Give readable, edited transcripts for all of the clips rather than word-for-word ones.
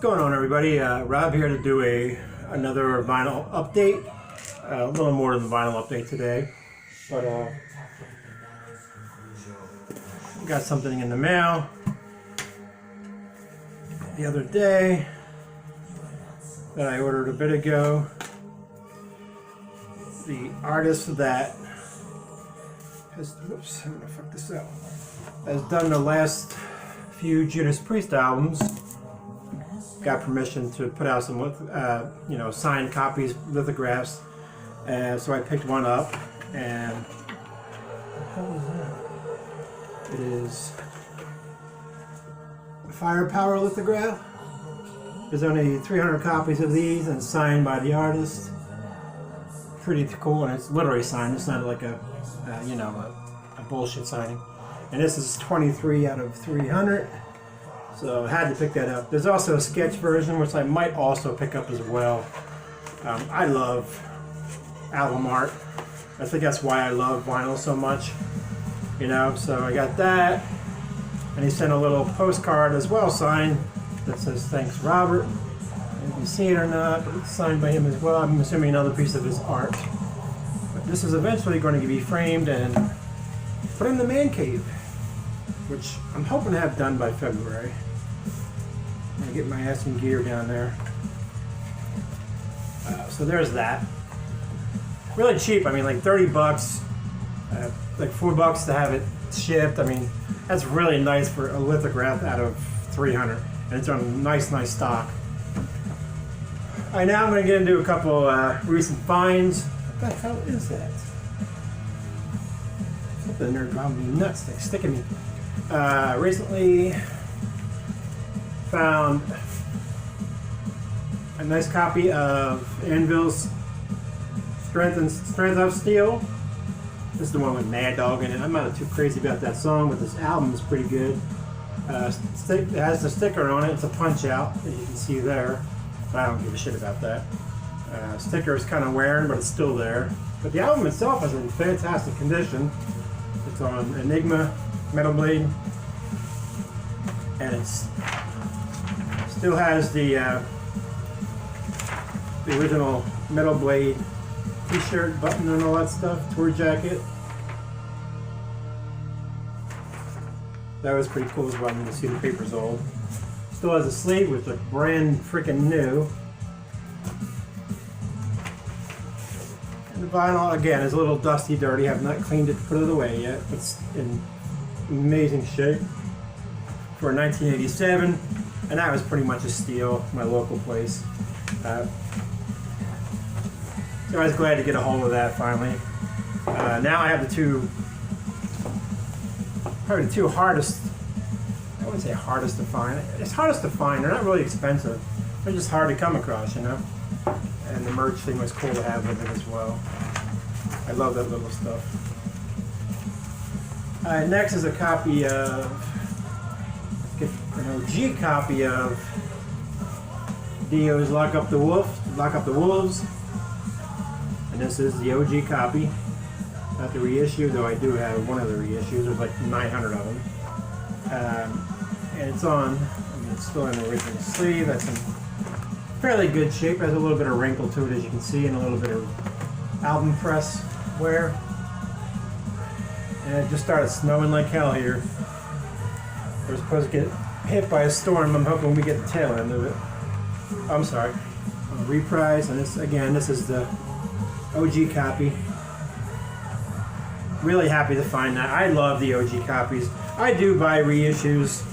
going on, everybody? Rob here to do another vinyl update. A little more than the vinyl update today, but got something in the mail the other day that I ordered a bit ago. The artist that has, oops, I'm gonna fuck this up, has done the last few Judas Priest albums. Got permission to put out some, signed copies, lithographs, and so I picked one up. And what the hell is that? It is a Firepower lithograph. There's only 300 copies of these, and signed by the artist. Pretty cool, and it's literally signed. It's not like a bullshit signing. And this is 23 out of 300. So I had to pick that up. There's also a sketch version, which I might also pick up as well. I love album art. I think that's why I love vinyl so much. So I got that. And he sent a little postcard as well, signed, that says, "Thanks, Robert." And if you see it or not, but it's signed by him as well. I'm assuming another piece of his art. But this is eventually going to be framed and put in the man cave, which I'm hoping to have done by February. I'm gonna get my ass in gear down there. So there's that. Really cheap. I mean, like 30 bucks, like $4 to have it shipped. I mean, that's really nice for a lithograph out of 300, and it's on nice stock. All right, now I'm gonna get into a couple recent finds. What the hell is that? Something in there driving me nuts. They're sticking me. Recently found a nice copy of Anvil's Strength of Steel. This is the one with Mad Dog in it. I'm not too crazy about that song, but this album is pretty good. It has the sticker on it. It's a punch out, as you can see there. But I don't give a shit about that. Sticker is kind of wearing, but it's still there. But the album itself is in fantastic condition. It's on Enigma Metal Blade, and it still has the original Metal Blade t-shirt, button, and all that stuff, tour jacket. That was pretty cool as well. You can see the paper's old. Still has a sleeve, which looks brand freaking new. And the vinyl, again, is a little dusty, dirty. I have not cleaned it, put it away yet. It's in amazing shape for 1987, and that was pretty much a steal, my local place. So I was glad to get a hold of that finally. Now I have probably the two hardest, I wouldn't say hardest to find. It's hardest to find. They're not really expensive. They're just hard to come across, And the merch thing was cool to have with it as well. I love that little stuff. Next is a copy of, an OG copy of U.d.o's Lock Up the Wolves. And this is the OG copy. Not the reissue, though I do have one of the reissues. There's like 900 of them. And it's it's still in the original sleeve. That's in fairly good shape. Has a little bit of wrinkle to it, as you can see, and a little bit of album press wear. And it just started snowing like hell here. We're supposed to get hit by a storm. I'm hoping we get the tail end of it. I'm sorry. Reprise, and this is the OG copy. Really happy to find that. I love the OG copies. I do buy reissues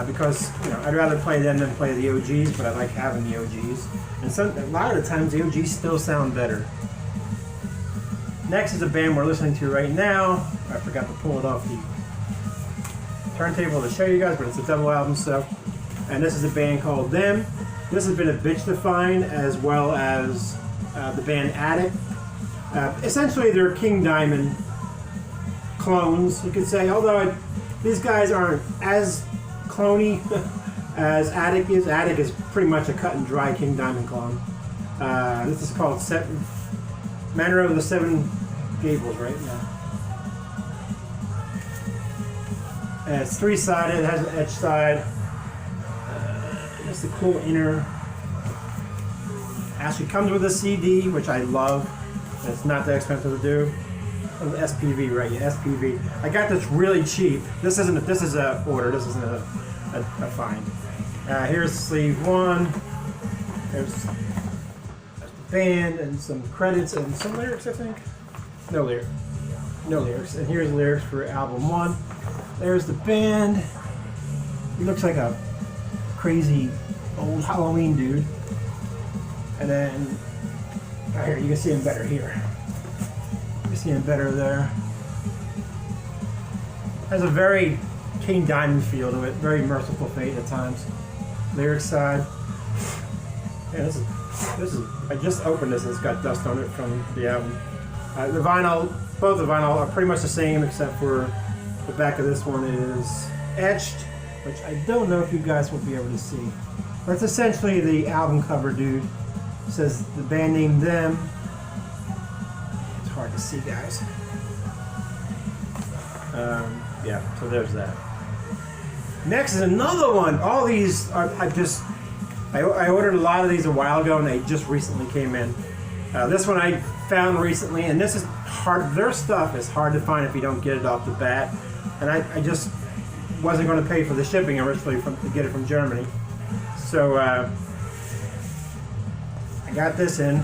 because I'd rather play them than play the OGs, but I like having the OGs. And a lot of the times the OGs still sound better. Next is a band we're listening to right now. I forgot to pull it off the turntable to show you guys, but it's a double album, and this is a band called Them. This has been a bitch to find, as well as the band Attic. Essentially, they're King Diamond clones, you could say, although these guys aren't as cloney as Attic is. Attic is pretty much a cut and dry King Diamond clone. This is called Manor of the Seven Gables right now. And it's three-sided, it has an edge side. Just a cool inner. Actually comes with a CD, which I love. It's not that expensive to do. Oh, SPV, right? Yeah, SPV. I got this really cheap. This is a order. This isn't a find. Here's sleeve 1. There's the band and some credits and some lyrics, I think. No lyrics. And here's lyrics for album 1. There's the band. He looks like a crazy old Halloween dude. And then right here, you can see him better here. You can see him better there. Has a very King Diamond feel to it. Very Merciful Fate at times. Lyric side. Yeah, this is. I just opened this and it's got dust on it from the album. The vinyl, both the vinyl are pretty much the same except for the back of this one is etched, which I don't know if you guys will be able to see. But it's essentially the album cover, dude. It says the band name Them. It's hard to see, guys. Yeah, so there's that. Next is another one. All these are, I ordered a lot of these a while ago and they just recently came in. This one I found recently, and this is hard. Their stuff is hard to find if you don't get it off the bat. And I just wasn't going to pay for the shipping originally to get it from Germany. So I got this in.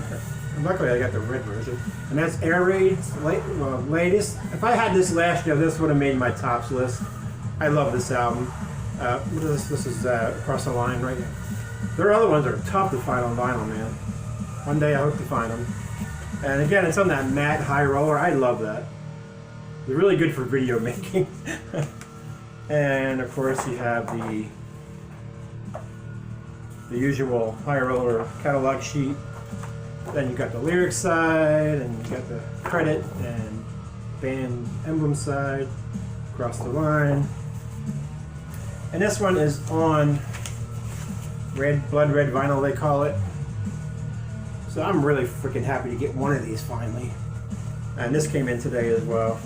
And luckily I got the red version. And that's Air Raid's latest. If I had this last year, this would have made my tops list. I love this album. This is Across the Line right now. Their other ones are tough to find on vinyl, man. One day I hope to find them. And again, it's on that matte high roller. I love that. It's really good for video making. And of course you have the usual high roller catalog sheet. Then you got the lyric side, and you got the credit and band emblem side. Across the Line. And this one is on blood red vinyl, they call it. So I'm really freaking happy to get one of these finally. And this came in today as well.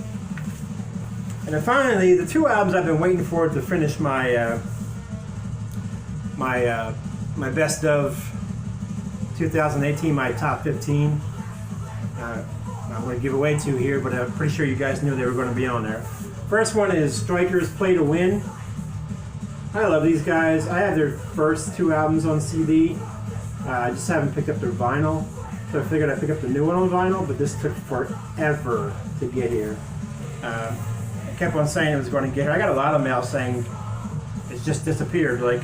And then finally, the two albums I've been waiting for to finish my my best of 2018, my top 15. I'm going to give away two here, but I'm pretty sure you guys knew they were going to be on there. First one is Strikers Play to Win. I love these guys. I have their first two albums on CD. I just haven't picked up their vinyl. So I figured I'd pick up the new one on vinyl, but this took forever to get here. I kept on saying it was going to get here. I got a lot of mail saying it's just disappeared. Like,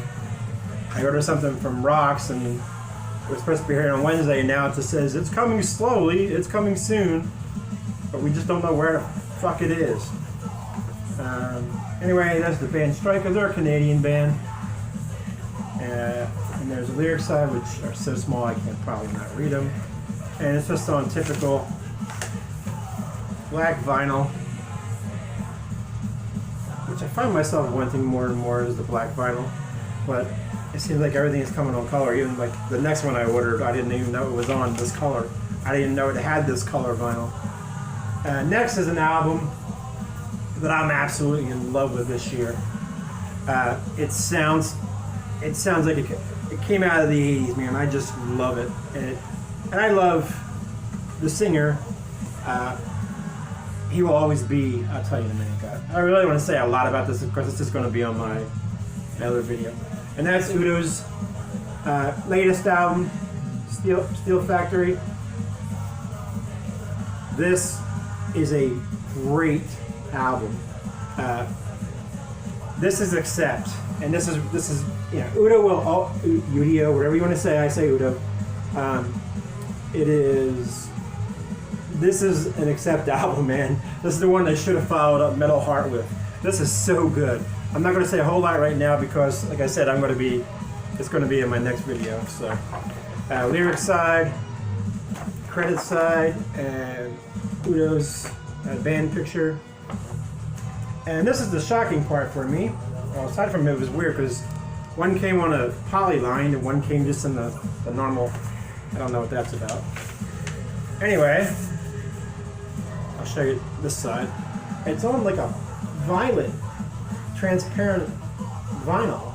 I ordered something from Rocks and it was supposed to be here on Wednesday, and now it just says it's coming slowly, it's coming soon, but we just don't know where the fuck it is. Anyway, that's the band Strikers. They're a Canadian band. And there's the lyric side, which are so small I can probably not read them. And it's just on typical black vinyl, which I find myself wanting more and more is the black vinyl. But it seems like everything is coming on color. Even like the next one I ordered, I didn't even know it was on this color. I didn't even know it had this color vinyl. Next is an album that I'm absolutely in love with this year. It sounds like it came out of the 80s, man. I just love it. And I love the singer. He will always be, I'll tell you in a minute, guys. I really want to say a lot about this, because it's just going to be on my other video. And that's U.d.o's latest album, Steel Factory. This is a great album. This is Accept, and this is U.d.o will U.d.o, whatever you want to say. I say U.d.o. This is an Accept album, man. This is the one they should have followed up Metal Heart with. This is so good. I'm not going to say a whole lot right now because, like I said, it's going to be in my next video. So, lyric side, credit side, and U.d.o's band picture. And this is the shocking part for me. Well, aside from it was weird because one came on a poly line and one came just in the normal. I don't know what that's about. Anyway, I'll show you this side. It's on like a violet, transparent vinyl.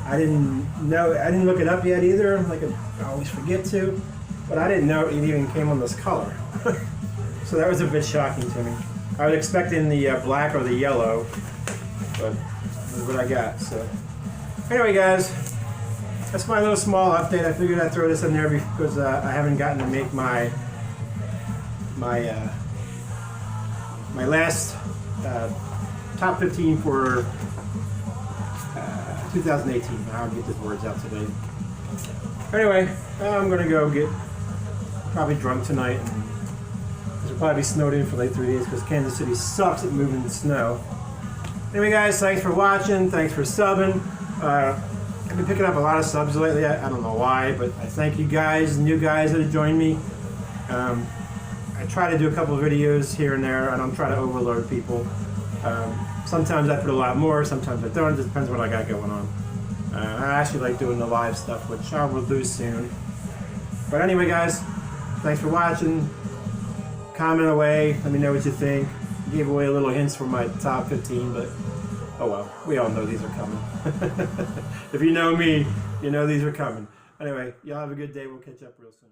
I didn't look it up yet either, like I always forget to, but I didn't know it even came on this color. So that was a bit shocking to me. I was expecting the black or the yellow, but this is what I got. So anyway, guys, that's my little small update. I figured I'd throw this in there because I haven't gotten to make my last top 15 for 2018. I'll get these words out today. Anyway, I'm gonna go get probably drunk tonight, and it'll probably be snowed in for like 3 days because Kansas City sucks at moving the snow. Anyway, guys, thanks for watching. Thanks for subbing. I've been picking up a lot of subs lately. I don't know why, but I thank you guys, new guys that have joined me. I try to do a couple of videos here and there. I don't try to overload people. Sometimes I put a lot more, sometimes I don't. It just depends what I got going on. I actually like doing the live stuff, which I will do soon. But anyway, guys, thanks for watching. Comment away. Let me know what you think. Gave away a little hints for my top 15, but oh well. We all know these are coming. If you know me, you know these are coming. Anyway, y'all have a good day. We'll catch up real soon.